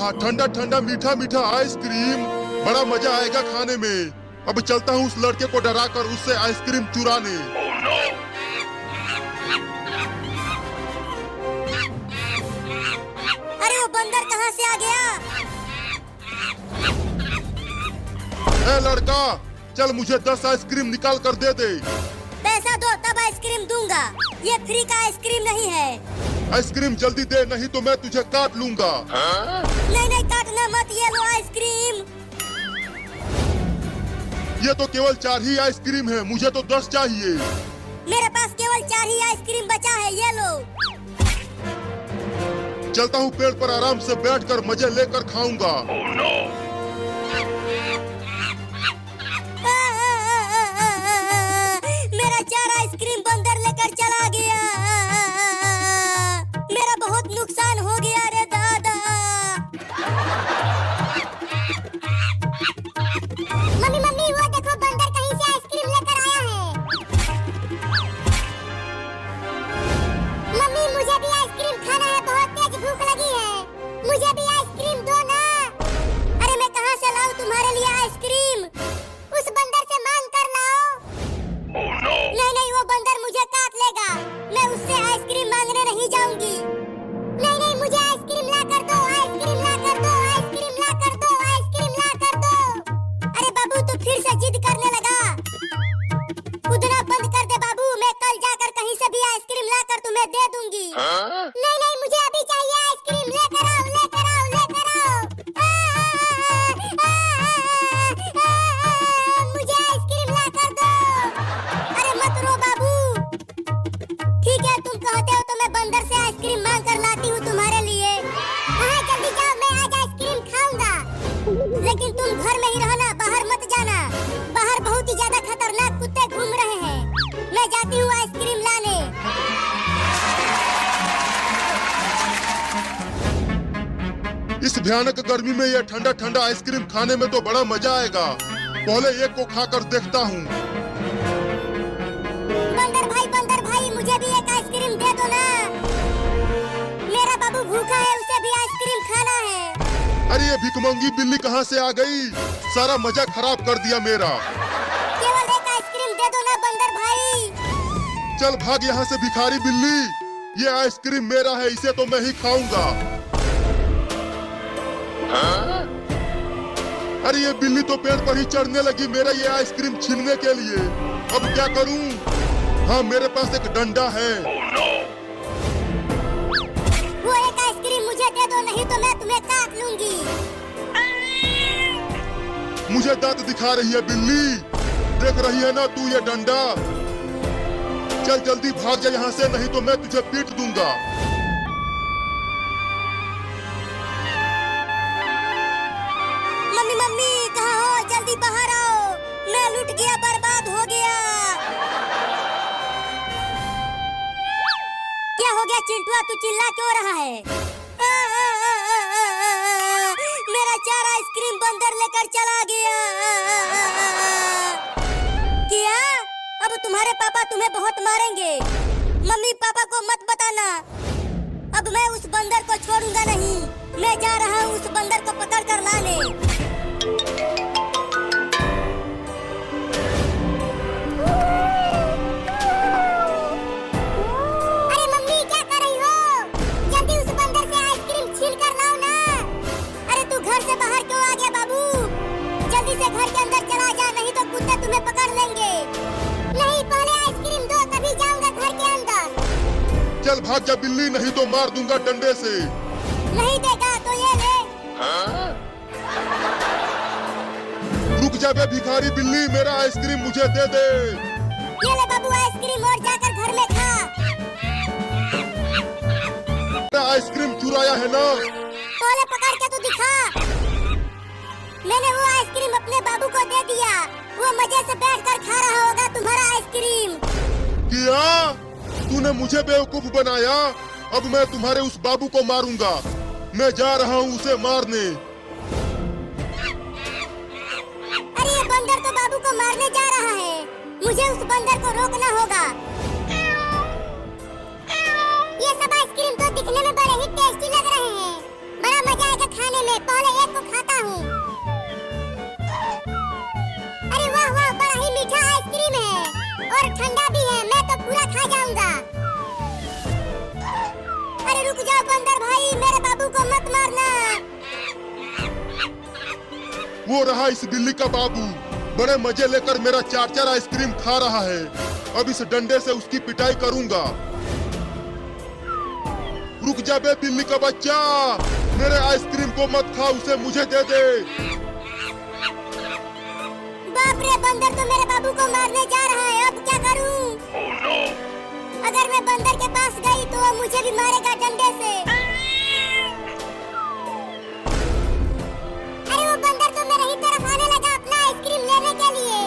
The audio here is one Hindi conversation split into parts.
आहा, ठंडा ठंडा मीठा मीठा आइसक्रीम, बड़ा मजा आएगा खाने में। अब चलता हूँ उस लड़के को डरा कर उससे आइसक्रीम चुराने। अरे वो बंदर कहाँ से आ गया? ए लड़का, चल मुझे 10 आइसक्रीम निकाल कर दे दे। पैसा दो तब आइसक्रीम दूंगा, ये फ्री का आइसक्रीम नहीं है। आइसक्रीम जल्दी दे, नहीं तो मैं तुझे काट लूंगा। नहीं नहीं, काटना मत, ये लो आइसक्रीम। ये तो केवल 4 ही आइसक्रीम है, मुझे तो 10 चाहिए। मेरे पास केवल 4 ही आइसक्रीम बचा है, ये लो। चलता हूँ पेड़ पर आराम से बैठकर मजे लेकर खाऊंगा। मेरा 4 आइसक्रीम बंदर लेकर चला गया। मेरा बहुत नुकसान हो गया रे दादा। मम्मी मम्मी, वो देखो बंदर कहीं से आइसक्रीम लेकर आया है। मम्मी मुझे भी आइसक्रीम खाना है, बहुत तेज भूख लगी है, मुझे भी आइसक्रीम दो ना। अरे मैं कहाँ से लाऊं तुम्हारे लिए आइसक्रीम? उस बंदर से मांग कर लाओ। नहीं नहीं, वो बंदर मुझे काट लेगा, मैं उससे आइसक्रीम मांगने नहीं जाऊंगी। नहीं नहीं, मुझे आइसक्रीम ला कर दो, आइसक्रीम ला कर दो, आइसक्रीम ला कर दो, आइसक्रीम ला कर दो। अरे बाबू तू फिर से जिद करने लगा, कूदना बंद कर दे बाबू, मैं कल जाकर कहीं से भी आइसक्रीम ला कर तुम्हें दे दूंगी। नहीं नहीं, मुझे अभी चाहिए आइसक्रीम, लेकर आओ लेकर आओ लेकर आओ। मुझे आइसक्रीम ला कर दो। अरे मत रो बाबू, ठीक है तुम कहते हो तो मैं बंदर से आइसक्रीम मांग कर लाती हूँ तुम्हारे लिए। हाँ जल्दी जाओ, मैं आज आइसक्रीम खाऊंगा, लेकिन तुम घर में ही रहना, बाहर मत जाना, बाहर बहुत ही ज्यादा खतरनाक कुत्ते घूम रहे हैं। मैं जाती हूँ आइसक्रीम लाने। इस भयानक गर्मी में ये ठंडा ठंडा आइसक्रीम खाने में तो बड़ा मजा आएगा। पहले एक को खाकर देखता हूँ। बंदर भाई मुझे भी एक आइसक्रीम दे दो ना, मेरा बाबू भूखा है, उसे भी आइसक्रीम खाना है। अरे ये भिखमंगी बिल्ली कहाँ से आ गई, सारा मजा खराब कर दिया मेरा। केवल एक आइसक्रीम दे दो ना बंदर भाई। चल भाग यहाँ से भिखारी बिल्ली, ये आइसक्रीम मेरा है, इसे तो मैं ही खाऊंगा। अरे ये बिल्ली तो पेड़ पर ही चढ़ने लगी मेरा ये आइसक्रीम छीनने के लिए। अब क्या करूं? हाँ मेरे पास एक डंडा है। वो एक आइसक्रीम मुझे दे दो, नहीं तो मैं तुम्हें काट लूंगी। मुझे दांत दिखा रही है बिल्ली, देख रही है ना तू ये डंडा? चल जल्दी भाग जा यहाँ से, नहीं तो मैं तुझे पीट दूंगा। मम्मी मम्मी कहाँ हो, जल्दी बाहर आओ, मैं लुट गया, बर्बाद हो गया। क्या हो गया चिंटुआ, तू चिल्ला क्यों रहा है? मेरा 4 आइसक्रीम बंदर लेकर चला गया। क्या? अब तुम्हारे पापा तुम्हें बहुत मारेंगे, मम्मी पापा को मत बताना। अब मैं उस बंदर को छोड़ूंगा नहीं, मैं जा रहा हूँ उस बंदर को पकड़ कर लाने। अरे मम्मी क्या कर रही हो? जल्दी उस बंदर से आइसक्रीम छीन कर लाओ ना। अरे तू घर से बाहर क्यों आ गया बाबू? जल्दी से घर के अंदर चला जा, नहीं तो कुत्ते तुम्हें पकड़ लेंगे। नहीं, पहले आइसक्रीम दो तभी जाऊंगा घर के अंदर। चल भाग जा बिल्ली, नहीं तो मार दूंगा डंडे से। नहीं देगा तो ये ले। रुक जा बे भिखारी बिल्ली, मेरा आइसक्रीम मुझे दे दे। ये ले बाबू आइसक्रीम, और जाकर घर में खा। मेरा आइसक्रीम चुराया है ना? पहले पकड़ के तो दिखा। मैंने वो आइसक्रीम अपने बाबू को दे दिया, वो मजे से बैठकर खा रहा होगा तुम्हारा आइसक्रीम। क्या? तूने मुझे बेवकूफ बनाया? अब मैं तुम्हारे उस बाबू को मारूंगा, मैं जा रहा हूँ उसे मारने। अरे ये बंदर तो बाबू को मारने जा रहा है, मुझे उस बंदर को रोकना होगा। ये सब आइसक्रीम तो दिखने में बड़े ही टेस्टी लग रहे हैं, बड़ा मजा आएगा खाने में, पहले एक को खाता हूँ। अरे वाह वाह, बड़ा ही मीठा आइसक्रीम है और ठंडा भी है, मैं तो पूरा खा जाऊंगा। अरे रुक जाओ बंदर भाई, मेरे बाबू को मत मारना। वो रहा इस बिल्ली का बाबू, बड़े मजे लेकर मेरा 4-4 आइसक्रीम खा रहा है। अब इस डंडे से उसकी पिटाई करूंगा। रुक जा बे बिल्ली का बच्चा, मेरे आइसक्रीम को मत खा, उसे मुझे दे दे। बाप रे, बंदर तो मेरे बाबू को मारने जा रहा है, अब क्या करूं? Oh, no. अगर मैं बंदर के पास गई तो वो मुझे भी मारेगा डंडे से। अरे वो बंदर तो मेरे ही तरफ आने लगा अपना आइसक्रीम लेने के लिए।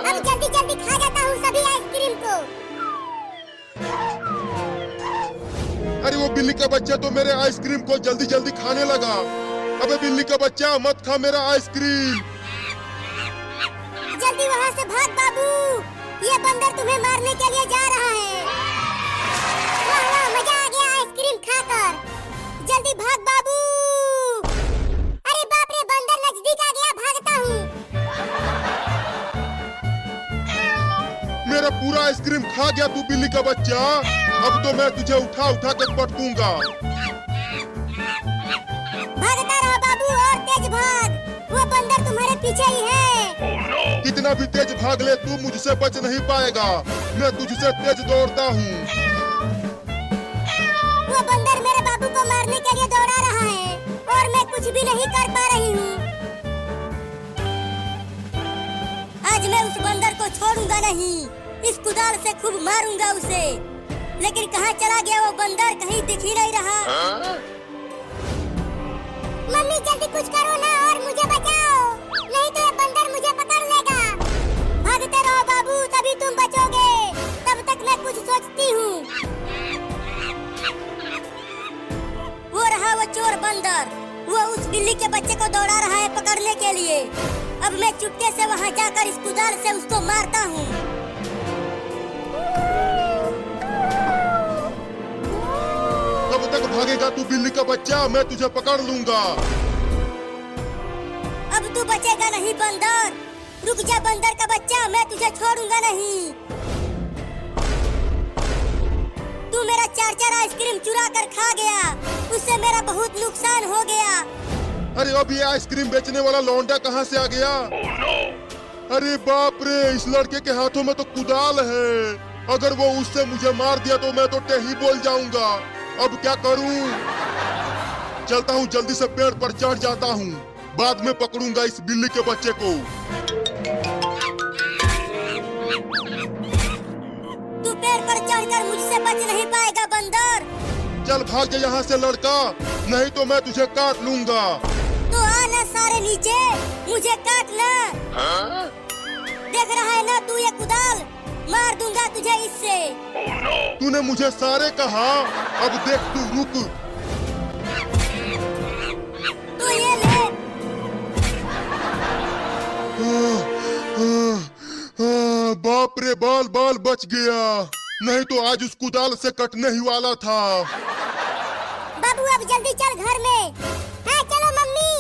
अब जल्दी जल्दी खा जाता हूँ सभी आइसक्रीम को। अरे वो बिल्ली का बच्चा तो मेरे आइसक्रीम को जल्दी जल्दी खाने लगा। अबे बिल्ली का बच्चा, मत खा मेरा आइसक्रीम। जल्दी वहाँ से भाग बाबू, ये बंदर तुम्हें मारने के लिए जा रहा है। वाह वाह, मजा आ गया आइसक्रीम खाकर। जल्दी भाग बाबू। अरे बाप रे, बंदर नजदीक आ गया, भागता हूँ। मेरा पूरा आइसक्रीम खा गया तू बिल्ली का बच्चा। अब तो मैं तुझे उठा उठा कर पटकूंगा। भागता रहो बाबू और तेज भाग, वो बंदर तुम्हारे पीछे ही है। कितना भी तेज भाग ले, तू मुझसे बच नहीं पाएगा। मैं तुझसे तेज दौड़ता हूँ। वो बंदर मेरे बाबू को मारने के लिए दौड़ा रहा है और मैं कुछ भी नहीं कर पा रही हूँ। आज मैं उस बंदर को छोड़ूंगा नहीं, इस कुदाल से खूब मारूंगा उसे। लेकिन कहाँ चला गया वो बंदर, कहीं दिख ही नहीं रहा। मम्मी जल्दी कुछ करो ना और मुझे बचाओ, नहीं तो ये बंदर मुझे पकड़ लेगा। भागते रहो बाबू, तभी तुम बचोगे। तब तक मैं कुछ सोचती हूँ। वो रहा वो चोर बंदर, वो उस बिल्ली के बच्चे को दौड़ा रहा है पकड़ने के लिए। अब मैं चुपके से वहाँ जाकर इस कुदाल से उसको मारता हूँ। कब तक भागेगा तू बिल्ली का बच्चा, मैं तुझे पकड़ लूंगा। अब तू बचेगा नहीं बंदर, रुक जा बंदर का बच्चा, मैं तुझे छोड़ूंगा नहीं। तू मेरा 4-4 आइसक्रीम चुरा कर खा गया, उससे मेरा बहुत नुकसान हो गया। अरे अब ये आइसक्रीम बेचने वाला लौंडा कहाँ से आ गया? Oh, no. अरे बाप रे, इस लड़के के हाथों में तो कुदाल है। अगर वो उससे मुझे मार दिया तो मैं तो टेही बोल जाऊंगा। अब क्या करूं? चलता हूं, जल्दी से पेड़ पर चढ़ जाता हूं, बाद में पकड़ूंगा इस बिल्ली के बच्चे को। तू पेड़ पर चढ़कर मुझसे बच नहीं पाएगा बंदर। चल भाग जा यहाँ से लड़का, नहीं तो मैं तुझे काट लूंगा। तो आना सारे नीचे, मुझे काटना। देख रहा है ना तू ये कुदाल, मार दूंगा तुझे इससे। Oh, no. तूने मुझे सारे कहा, अब देख तू, रुक। तो ये ले। बाप रे, बाल बाल बच गया, नहीं तो आज उस कुदाल से कटने ही वाला था। बाबू अब जल्दी चल घर में। हाँ चलो मम्मी।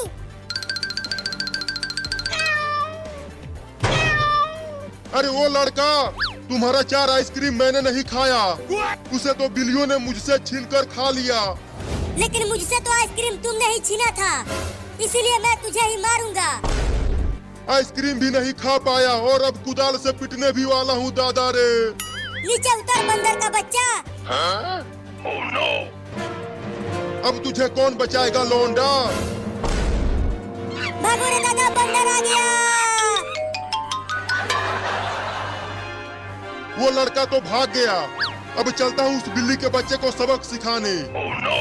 अरे वो लड़का, तुम्हारा 4 आइसक्रीम मैंने नहीं खाया, उसे तो बिल्लियों ने मुझसे छीनकर खा लिया। लेकिन मुझसे तो आइसक्रीम तुमने ही छीना था, इसीलिए मैं तुझे ही मारूंगा। आइसक्रीम भी नहीं खा पाया और अब कुदाल से पिटने भी वाला हूँ दादा रे। नीचे उतर बंदर का बच्चा। Oh, no. अब तुझे कौन बचाएगा लौंडा? भागो रे दादा, बंदर आ गया। वो लड़का तो भाग गया, अब चलता हूँ उस बिल्ली के बच्चे को सबक सिखाने। Oh, no.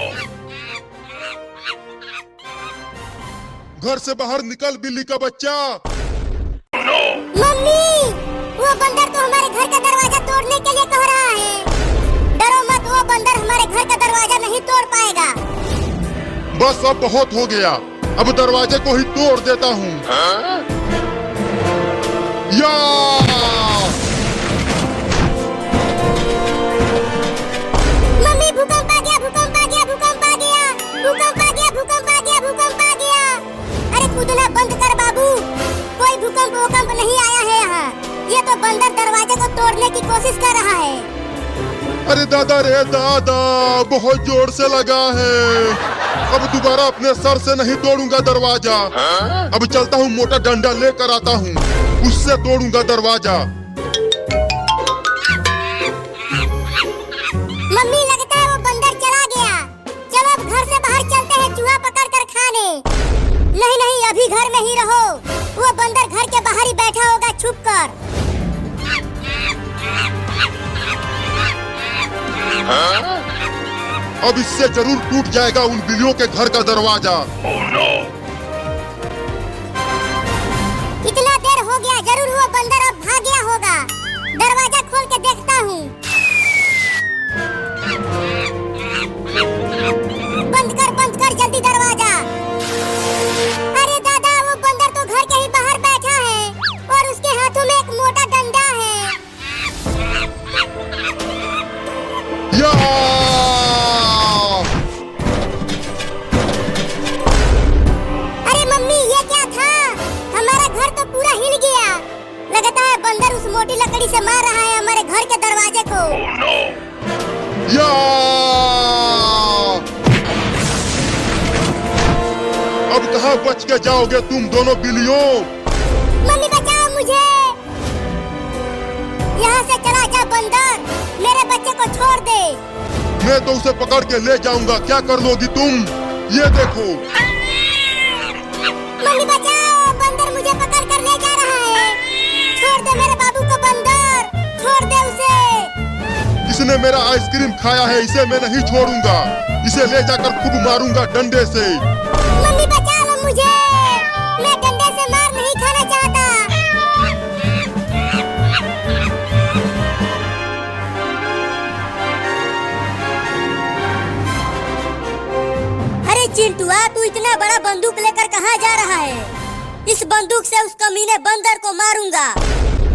घर से बाहर निकल बिल्ली का बच्चा। Oh, no. मम्मी, वो बंदर तो हमारे घर का दरवाजा तोड़ने के लिए कह रहा है। डरो मत, वो बंदर हमारे घर का दरवाजा नहीं तोड़ पाएगा। बस अब बहुत हो गया, अब दरवाजे को ही तोड़ देता हूँ। या! मम्मी, भूकंप आ गया, भूकंप आ गया, भूकंप आ गया, भूकंप आ गया, भूकंप आ गया, भूकंप आ गया। तोड़ने की कोशिश कर रहा है। अरे दादा रे दादा, बहुत जोर से लगा है। अब दोबारा अपने सर से नहीं तोड़ूंगा दरवाजा। अब चलता हूँ, मोटा डंडा लेकर आता हूँ, उससे तोड़ूंगा दरवाजा। मम्मी लगता है वो बंदर चला गया। चलो अब घर से बाहर चलते हैं चूहा पकड़ कर खाने। नहीं नहीं, अभी घर में ही रहो। वो बंदर घर के बाहर ही बैठा होगा छुप कर। अब इससे जरूर टूट जाएगा उन बिल्लियों के घर का दरवाजा। इतना देर हो गया, जरूर वो बंदर अब भाग गया होगा। दरवाजा खोल के देखता हूँ। बंद कर जल्दी दरवाजा। अरे दादा, वो बंदर तो घर के ही बाहर बैठा है और उसके हाथों में एक मोटा डंडा है। या! अरे मम्मी, ये क्या था? हमारा घर तो पूरा हिल गया। लगता है बंदर उस मोटी लकड़ी से मार रहा है हमारे घर के दरवाजे को। या! अब कहाँ बच के जाओगे तुम दोनों बिल्लियों? मम्मी बचाओ मुझे। यहाँ से चला जा बंदर, मेरे बच्चे को छोड़ दे। मैं तो उसे पकड़ के ले जाऊंगा, क्या कर लोगी तुम? ये देखो। मम्मी बचाओ, बंदर मुझे पकड़ कर ले जा रहा है। छोड़ दे मेरे बाबू को बंदर, छोड़ दे उसे। इसने मेरा आइसक्रीम खाया है, इसे मैं नहीं छोड़ूंगा। इसे ले जाकर खूब मारूंगा डंडे से। मम्मी बचा लो मुझे, मैं डंडे से मार नहीं खाना चाहता। अरे चिंटुआ, तू इतना बड़ा बंदूक लेकर कहाँ जा रहा है? इस बंदूक से उस कमीने बंदर को मारूंगा।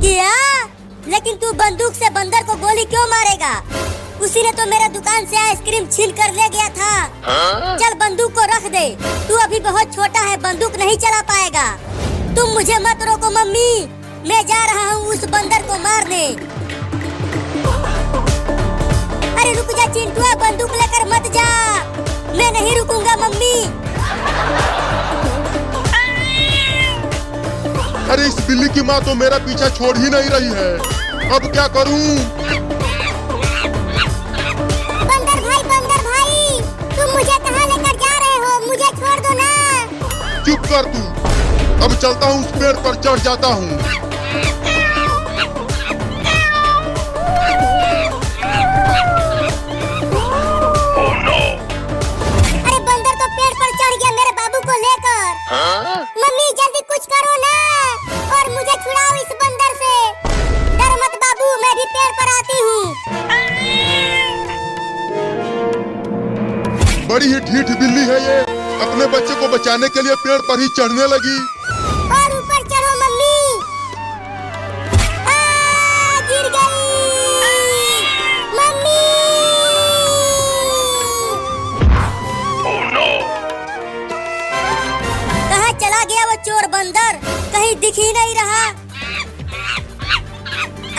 क्या? लेकिन तू बंदूक से बंदर को गोली क्यों मारेगा? उसी ने तो मेरे दुकान से आइसक्रीम छीन कर ले गया था। चल बंदूक को रख दे, तू अभी बहुत छोटा है, बंदूक नहीं चला पाएगा। तुम मुझे मत रोको मम्मी, मैं जा रहा हूँ उस बंदर को मारने। अरे रुक जा चिंटुआ, बंदूक लेकर मत जा। मैं नहीं रुकूंगा मम्मी। अरे इस बिल्ली की माँ तो मेरा पीछा छोड़ ही नहीं रही है। अब क्या करूं? बंदर भाई, तुम मुझे कहाँ लेकर जा रहे हो? मुझे छोड़ दो ना। चुप कर तू। अब चलता हूँ, उस पेड़ पर चढ़ जाता हूँ। अरे बंदर तो पेड़ पर चढ़ गया मेरे बाबू को लेकर। मम्मी जल्दी कुछ करो ना और मुझे छुड़ाओ इस बंदर से। डर मत बाबू, मैं भी पेड़ पर आती हूँ। बड़ी ही ढीठ बिल्ली है ये, अपने बच्चे को बचाने के लिए पेड़ पर ही चढ़ने लगी। और ऊपर चढ़ो मम्मी। गिर गई मम्मी। कहाँ चला गया वो चोर बंदर? कहीं दिख ही नहीं रहा।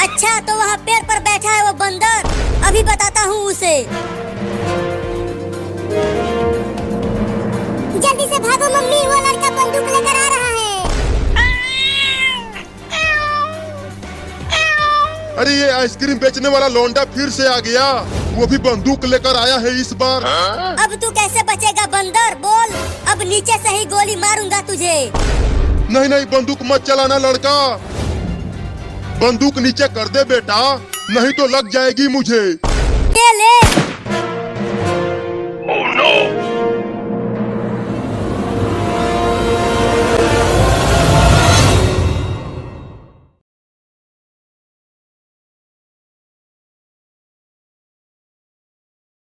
अच्छा, तो वहाँ पेड़ पर बैठा है वो बंदर, अभी बताता हूँ उसे। जल्दी से भागो मम्मी, वो लड़का बंदूक लेकर आ रहा है। अरे ये आइसक्रीम बेचने वाला लौंडा फिर से आ गया, वो भी बंदूक लेकर आया है इस बार। अब तू कैसे बचेगा बंदर, बोल। अब नीचे से ही गोली मारूंगा तुझे। नहीं नहीं, बंदूक मत चलाना लड़का। बंदूक नीचे कर दे बेटा, नहीं तो लग जाएगी मुझे। ले ले।